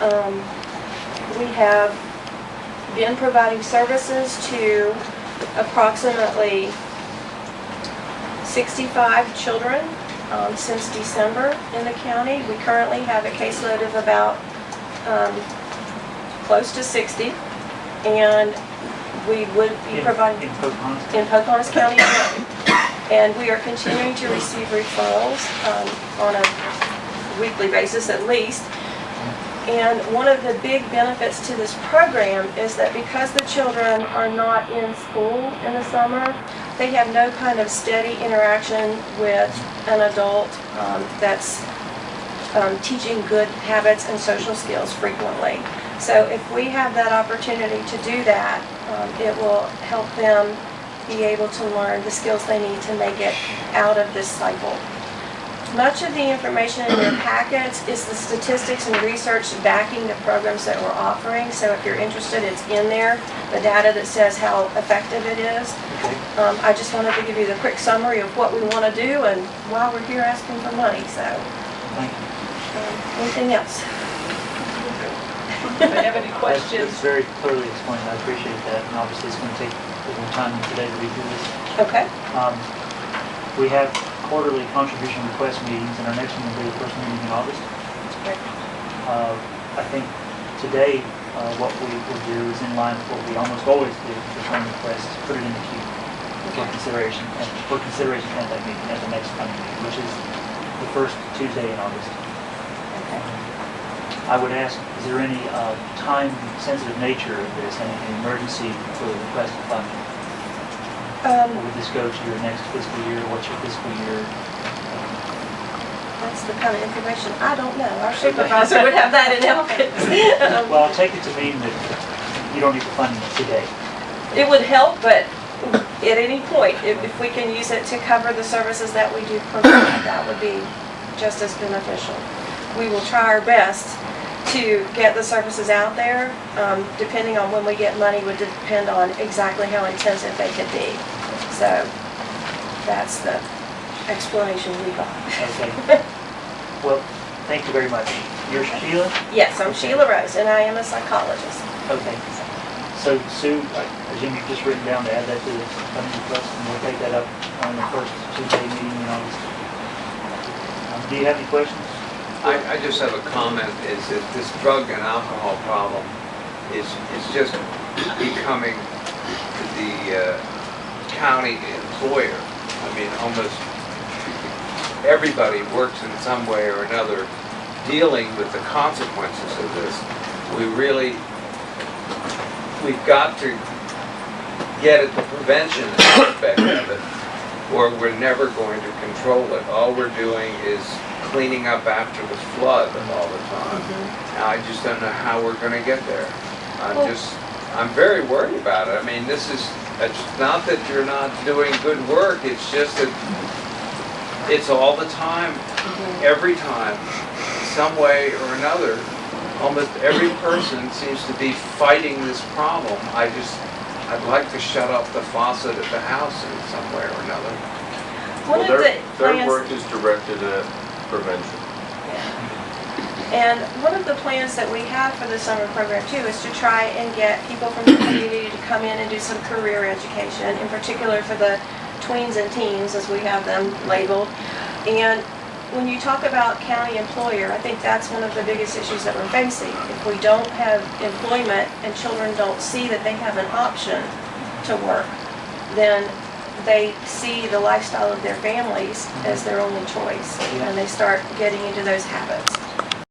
We have been providing services to approximately 65 children since December in the county. We currently have a caseload of about close to 60, and we would be providing in Pocahontas County, and we are continuing to receive referrals on a weekly basis at least. And one of the big benefits to this program is that because the children are not in school in the summer, they have no kind of steady interaction with an adult that's teaching good habits and social skills frequently. So if we have that opportunity to do that, it will help them be able to learn the skills they need to make it out of this cycle. Much of the information in your packets is the statistics and research backing the programs that we're offering. So if you're interested, it's in there, the data that says how effective it is. I just wanted to give you the quick summary of what we want to do and why we're here asking for money. So, anything else? Do you have any questions? It's very clearly explained. I appreciate that. And obviously it's going to take a little time today to read through this. Okay. We have quarterly contribution request meetings, and our next one will be the first meeting in August. Okay. I think today what we will do is in line with what we almost always do for phone requests, put it in the queue for consideration at that meeting, at the next coming meeting, which is the first Tuesday in August. Okay. I would ask, is there any time-sensitive nature of this, any emergency for the request of funding? Or would this go to your next fiscal year? What's your fiscal year? That's the kind of information I don't know. Our supervisor would have that in Elkins. Well, I'll take it to mean that you don't need the funding today. It would help, but at any point, if we can use it to cover the services that we do provide, that would be just as beneficial. We will try our best to get the services out there. Depending on when we get money would depend on exactly how intensive they could be. So that's the explanation we got. Okay. Well, thank you very much. You're Sheila? Yes, I'm Sheila Rose, and I am a psychologist. Okay. So Sue, I presume you've just written down to add that to the funding request, and we'll take that up on the first Tuesday meeting in August. Do you have any questions? I just have a comment, is that this drug and alcohol problem is just becoming the county employer. I mean, almost everybody works in some way or another dealing with the consequences of this. We've got to get at the prevention aspect of it, or we're never going to control it. All we're doing is cleaning up after the flood all the time. And I just don't know how we're going to get there. I'm very worried about it. I mean, it's not that you're not doing good work, it's just that it's all the time, every time, some way or another. Almost every person seems to be fighting this problem. I'd like to shut off the faucet at the house in some way or another. Their work is directed at prevention. Yeah. And one of the plans that we have for the summer program too is to try and get people from the community to come in and do some career education, in particular for the tweens and teens, as we have them labeled. And when you talk about county employer, I think that's one of the biggest issues that we're facing. If we don't have employment and children don't see that they have an option to work, then they see the lifestyle of their families as their only choice, and they start getting into those habits.